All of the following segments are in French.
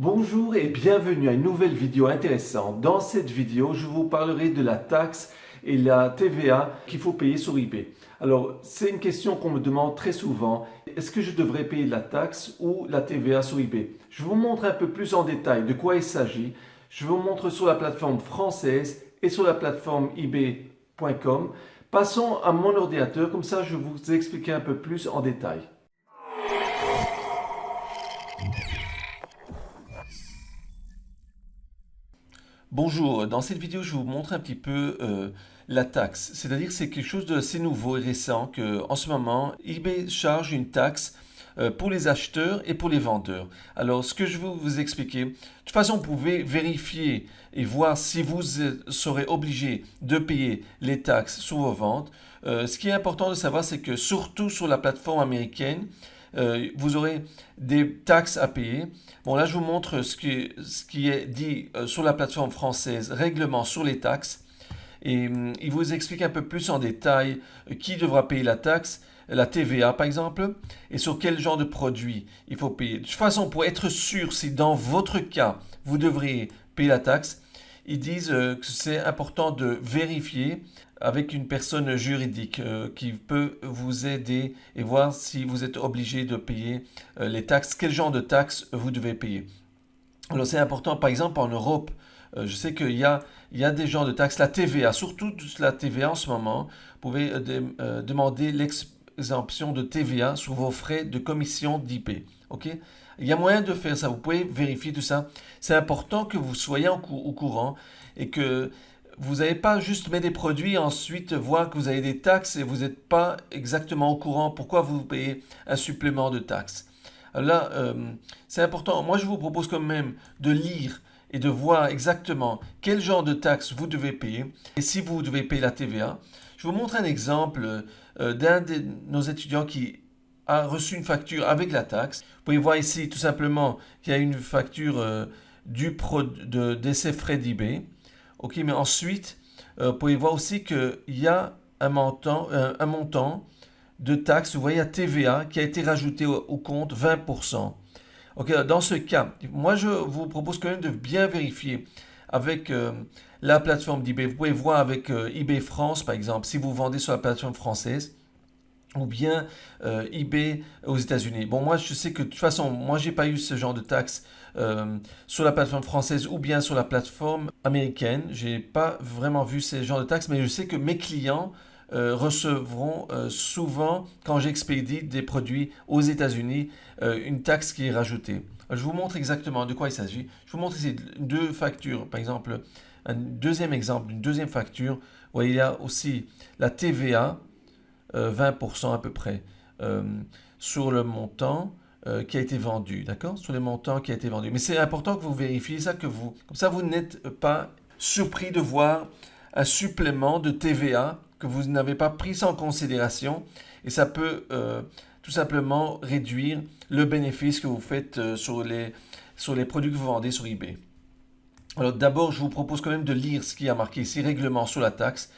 Bonjour et bienvenue à une nouvelle vidéo intéressante. Dans cette vidéo, je vous parlerai de la taxe et la TVA qu'il faut payer sur eBay. Alors, c'est une question qu'on me demande très souvent. Est-ce que je devrais payer la taxe ou la TVA sur eBay? Je vous montre un peu plus en détail de quoi il s'agit. Je vous montre sur la plateforme française et sur la plateforme ebay.com. Passons à mon ordinateur, comme ça je vais vous expliquer un peu plus en détail. Bonjour, dans cette vidéo je vous montre un petit peu la taxe, c'est-à-dire que c'est quelque chose d'assez nouveau et récent que en ce moment eBay charge une taxe pour les acheteurs et pour les vendeurs. Alors ce que je vais vous expliquer, de toute façon vous pouvez vérifier et voir si vous serez obligé de payer les taxes sur vos ventes. Ce qui est important de savoir, c'est que surtout sur la plateforme américaine, vous aurez des taxes à payer. Bon, là, je vous montre ce qui est dit sur la plateforme française, règlement sur les taxes. Et il vous explique un peu plus en détail qui devra payer la taxe, la TVA par exemple, et sur quel genre de produit il faut payer. De toute façon, pour être sûr si dans votre cas, vous devriez payer la taxe, ils disent que c'est important de vérifier avec une personne juridique qui peut vous aider et voir si vous êtes obligé de payer les taxes, quel genre de taxes vous devez payer. Alors c'est important, par exemple en Europe, je sais qu'il y a des genres de taxes, la TVA, surtout la TVA en ce moment, vous pouvez demander l'exemption de TVA sur vos frais de commission d'IP. Ok? Il y a moyen de faire ça, vous pouvez vérifier tout ça. C'est important que vous soyez au courant et que vous n'avez pas juste mettre des produits et ensuite voir que vous avez des taxes et vous n'êtes pas exactement au courant pourquoi vous payez un supplément de taxes. Alors là, c'est important. Moi, je vous propose quand même de lire et de voir exactement quel genre de taxes vous devez payer et si vous devez payer la TVA. Je vous montre un exemple d'un de nos étudiants qui a reçu une facture avec la taxe. Vous pouvez voir ici tout simplement qu'il y a une facture de ses frais d'eBay. Ok, mais ensuite, vous pouvez voir aussi qu'il y a un montant de taxe, vous voyez, la TVA qui a été rajouté au compte 20%. Ok, dans ce cas, moi je vous propose quand même de bien vérifier avec la plateforme d'eBay. Vous pouvez voir avec eBay France, par exemple, si vous vendez sur la plateforme française, ou bien eBay aux États-Unis. Bon, moi, je sais que de toute façon, moi, j'ai pas eu ce genre de taxe sur la plateforme française ou bien sur la plateforme américaine. J'ai pas vraiment vu ces genres de taxes, mais je sais que mes clients recevront souvent, quand j'expédie des produits aux États-Unis, une taxe qui est rajoutée. Je vous montre exactement de quoi il s'agit. Je vous montre ici deux factures. Par exemple, un deuxième exemple, une deuxième facture. Vous voyez, il y a aussi la TVA. 20% à peu près sur le montant qui a été vendu, d'accord? Sur les montants qui a été vendu. Mais c'est important que vous vérifiez ça, comme ça vous n'êtes pas surpris de voir un supplément de TVA que vous n'avez pas pris en considération et ça peut tout simplement réduire le bénéfice que vous faites sur les produits que vous vendez sur eBay. Alors d'abord, je vous propose quand même de lire ce qui a marqué ici, règlement sur la taxe.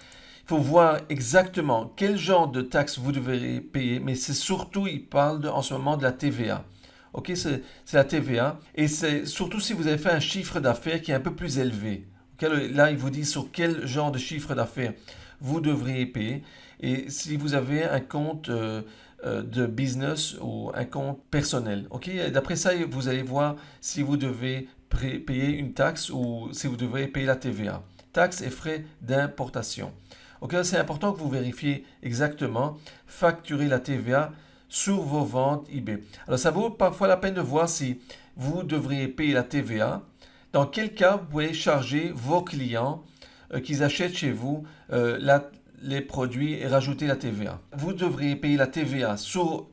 Il faut voir exactement quel genre de taxe vous devez payer, mais c'est surtout, il parle en ce moment de la TVA. Ok, c'est la TVA, et c'est surtout si vous avez fait un chiffre d'affaires qui est un peu plus élevé. Okay, là, il vous dit sur quel genre de chiffre d'affaires vous devriez payer, et si vous avez un compte de business ou un compte personnel. Ok, d'après ça, vous allez voir si vous devez payer une taxe ou si vous devez payer la TVA. Taxes et frais d'importation. Ok, c'est important que vous vérifiez exactement, facturer la TVA sur vos ventes eBay. Alors, ça vaut parfois la peine de voir si vous devriez payer la TVA. Dans quel cas vous pouvez charger vos clients qu'ils achètent chez vous les produits et rajouter la TVA. Vous devriez payer la TVA sur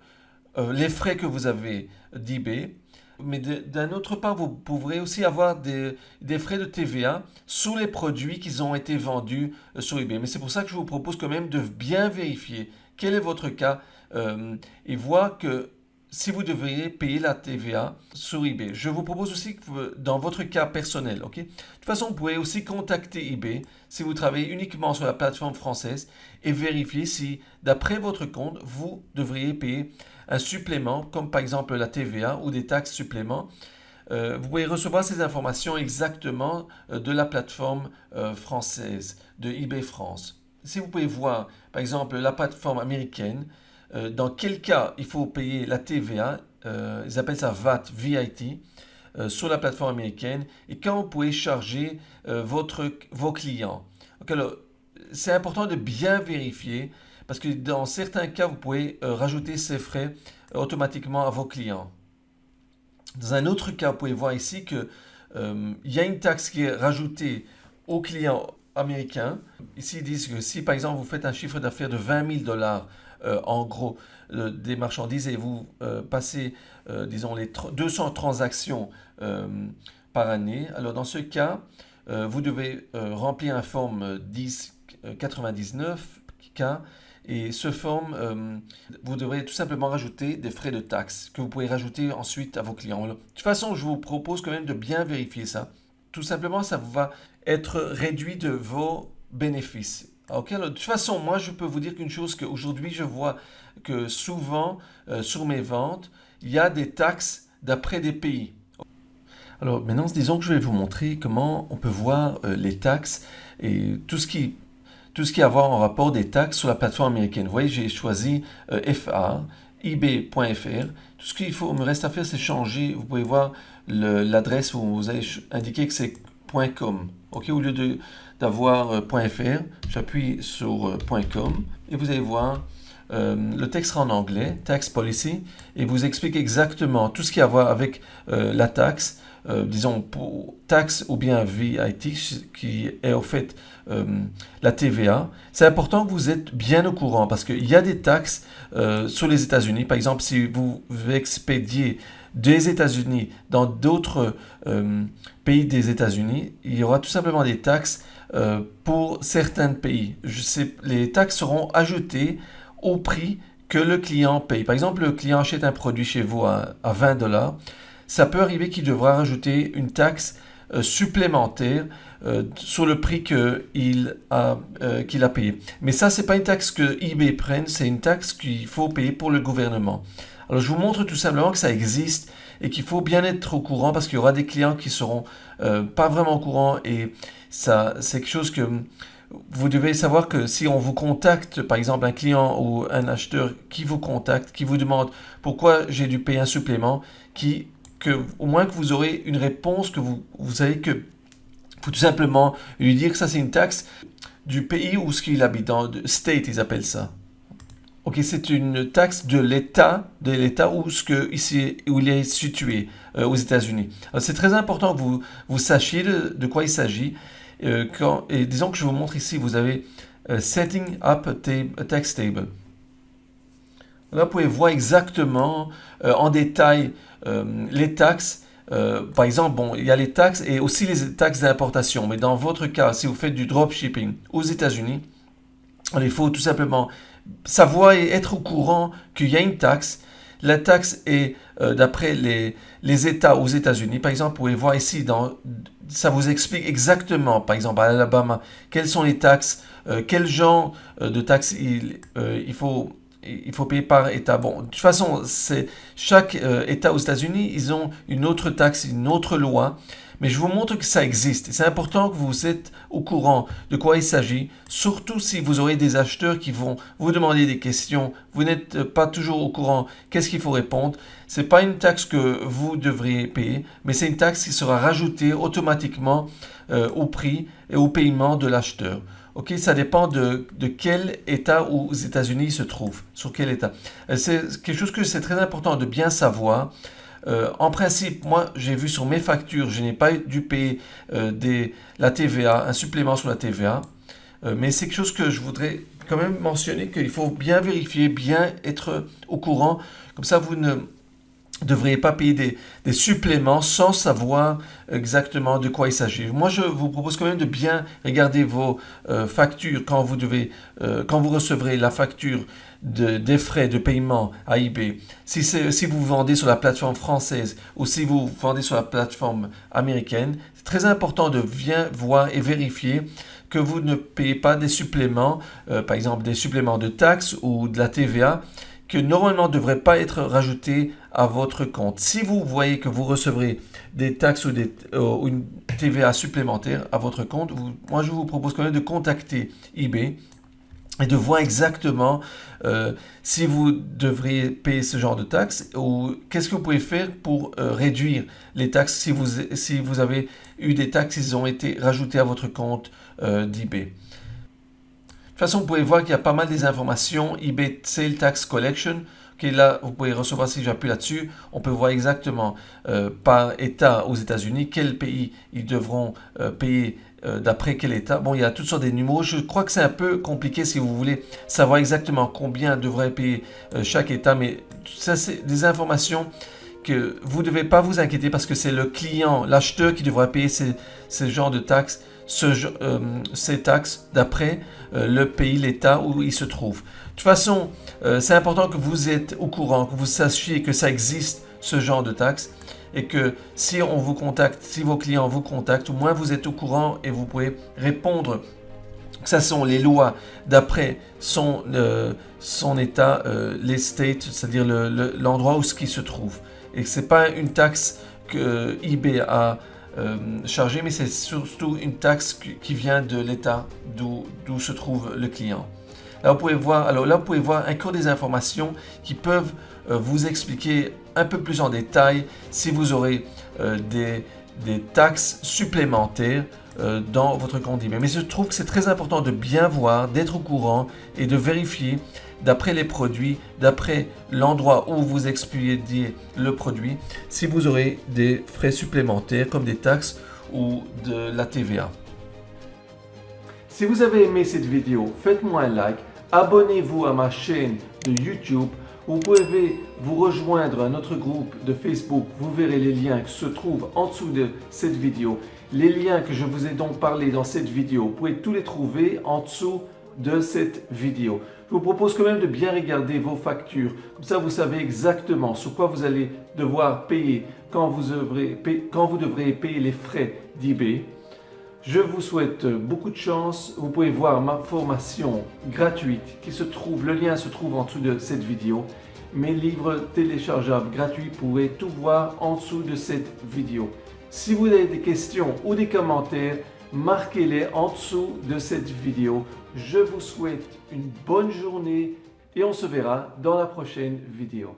les frais que vous avez d'eBay. Mais d'un autre part, vous pourrez aussi avoir des frais de TVA sur les produits qui ont été vendus sur eBay. Mais c'est pour ça que je vous propose quand même de bien vérifier quel est votre cas et voir que si vous devriez payer la TVA sur eBay. Je vous propose aussi que dans votre cas personnel, ok? De toute façon, vous pouvez aussi contacter eBay si vous travaillez uniquement sur la plateforme française et vérifier si, d'après votre compte, vous devriez payer un supplément, comme par exemple la TVA ou des taxes suppléments vous pouvez recevoir ces informations exactement de la plateforme française, de eBay France. Si vous pouvez voir, par exemple, la plateforme américaine, dans quel cas il faut payer la TVA, ils appellent ça VAT, VIT, sur la plateforme américaine, et quand vous pouvez charger vos clients. Donc, alors, c'est important de bien vérifier, parce que dans certains cas, vous pouvez rajouter ces frais automatiquement à vos clients. Dans un autre cas, vous pouvez voir ici qu'il y a une taxe qui est rajoutée aux clients américains. Ici, ils disent que si, par exemple, vous faites un chiffre d'affaires de 20 000 dollars, en gros, des marchandises et vous passez, disons, les 200 transactions par année, alors dans ce cas, vous devez remplir un forme 1099K et ce forme, vous devrez tout simplement rajouter des frais de taxe que vous pouvez rajouter ensuite à vos clients. De toute façon, je vous propose quand même de bien vérifier ça. Tout simplement, ça va être réduit de vos bénéfices. Ok, alors, de toute façon, moi, je peux vous dire qu'une chose, qu'aujourd'hui, je vois que souvent, sur mes ventes, il y a des taxes d'après des pays. Alors maintenant, disons que je vais vous montrer comment on peut voir les taxes et tout ce qui a à voir en rapport des taxes sur la plateforme américaine. Vous voyez, j'ai choisi FA, ebay.fr. Tout ce qu'il me reste à faire, c'est changer. Vous pouvez voir l'adresse où vous allez indiquer que c'est .com. Ok, au lieu d'avoir .fr, j'appuie sur .com et vous allez voir le texte sera en anglais, Tax Policy, et vous explique exactement tout ce qui a à voir avec la taxe, disons pour taxe ou bien VIT, qui est au fait la TVA. C'est important que vous êtes bien au courant parce qu'il y a des taxes sur les États-Unis. Par exemple, si vous expédiez des États-Unis dans d'autres pays des États-Unis, il y aura tout simplement des taxes pour certains pays. Les taxes seront ajoutées au prix que le client paye. Par exemple, le client achète un produit chez vous à 20 dollars. Ça peut arriver qu'il devra rajouter une taxe supplémentaire sur le prix qu'il a payé. Mais ça, c'est pas une taxe que eBay prenne, c'est une taxe qu'il faut payer pour le gouvernement. Alors, je vous montre tout simplement que ça existe et qu'il faut bien être au courant parce qu'il y aura des clients qui seront pas vraiment au courant et ça, c'est quelque chose que vous devez savoir que si on vous contacte, par exemple un client ou un acheteur qui vous contacte, qui vous demande pourquoi j'ai dû payer un supplément, au moins que vous aurez une réponse, que vous savez que faut tout simplement lui dire que ça c'est une taxe du pays où ce qu'il habite, dans le state ils appellent ça. Ok, c'est une taxe de l'État où il est situé aux États-Unis. Alors c'est très important que vous sachiez de quoi il s'agit. Et disons que je vous montre ici, vous avez Setting up a tax table. Là, vous pouvez voir exactement en détail les taxes. Par exemple, bon, il y a les taxes et aussi les taxes d'importation. Mais dans votre cas, si vous faites du dropshipping aux États-Unis, il faut tout simplement savoir et être au courant qu'il y a une taxe. La taxe est d'après les États aux États-Unis. Par exemple, vous pouvez voir ici, ça vous explique exactement, par exemple à Alabama, quelles sont les taxes, quel genre de taxes il faut payer par État. Bon, de toute façon, chaque État aux États-Unis, ils ont une autre taxe, une autre loi. Mais je vous montre que ça existe. C'est important que vous êtes au courant de quoi il s'agit, surtout si vous aurez des acheteurs qui vont vous demander des questions. Vous n'êtes pas toujours au courant qu'est-ce qu'il faut répondre. Ce n'est pas une taxe que vous devriez payer, mais c'est une taxe qui sera rajoutée automatiquement au prix et au paiement de l'acheteur. Ok, ça dépend de quel État aux États-Unis il se trouve, sur quel État. C'est quelque chose que c'est très important de bien savoir. En principe, moi, j'ai vu sur mes factures, je n'ai pas dû payer la TVA, un supplément sur la TVA. Mais c'est quelque chose que je voudrais quand même mentionner, qu'il faut bien vérifier, bien être au courant. Comme ça, vous ne devriez pas payer des suppléments sans savoir exactement de quoi il s'agit. Moi, je vous propose quand même de bien regarder vos factures quand vous recevrez la facture des frais de paiement à eBay. Si vous vendez sur la plateforme française ou si vous vendez sur la plateforme américaine, c'est très important de bien voir et vérifier que vous ne payez pas des suppléments, par exemple des suppléments de taxes ou de la TVA, que normalement ne devraient pas être rajoutés à votre compte. Si vous voyez que vous recevrez des taxes ou une TVA supplémentaire à votre compte, moi je vous propose quand même de contacter eBay et de voir exactement si vous devriez payer ce genre de taxes ou qu'est-ce que vous pouvez faire pour réduire les taxes si vous avez eu des taxes qui ont été rajoutées à votre compte d'eBay. De toute façon, vous pouvez voir qu'il y a pas mal des informations. eBay Sale Tax Collection. Okay, là, vous pouvez recevoir, si j'appuie là-dessus, on peut voir exactement par État aux États-Unis quel pays ils devront payer d'après quel État. Bon, il y a toutes sortes de numéros. Je crois que c'est un peu compliqué si vous voulez savoir exactement combien devrait payer chaque État, mais ça, c'est des informations que vous ne devez pas vous inquiéter parce que c'est le client, l'acheteur qui devra payer ces genres de taxes, ces taxes d'après le pays, l'État où il se trouve. De toute façon, c'est important que vous êtes au courant, que vous sachiez que ça existe, ce genre de taxes, et que si on vous contacte, si vos clients vous contactent, au moins vous êtes au courant et vous pouvez répondre. Ça sont les lois d'après son État, les states, c'est-à-dire l'endroit où ce qui se trouve. Et ce n'est pas une taxe que eBay a chargée, mais c'est surtout une taxe qui vient de l'État d'où se trouve le client. Là, vous pouvez voir encore des informations qui peuvent vous expliquer un peu plus en détail si vous aurez des taxes supplémentaires dans votre compte eBay. Mais je trouve que c'est très important de bien voir, d'être au courant et de vérifier d'après les produits, d'après l'endroit où vous expédiez le produit, si vous aurez des frais supplémentaires comme des taxes ou de la TVA. Si vous avez aimé cette vidéo, faites-moi un like, abonnez-vous à ma chaîne de YouTube. Vous pouvez vous rejoindre à notre groupe de Facebook. Vous verrez les liens qui se trouvent en dessous de cette vidéo. Les liens que je vous ai donc parlé dans cette vidéo, vous pouvez tous les trouver en dessous de cette vidéo. Je vous propose quand même de bien regarder vos factures. Comme ça, vous savez exactement sur quoi vous allez devoir payer quand vous devrez payer les frais d'eBay. Je vous souhaite beaucoup de chance. Vous pouvez voir ma formation gratuite le lien se trouve en dessous de cette vidéo. Mes livres téléchargeables gratuits, vous pouvez tout voir en dessous de cette vidéo. Si vous avez des questions ou des commentaires, marquez-les en dessous de cette vidéo. Je vous souhaite une bonne journée et on se verra dans la prochaine vidéo.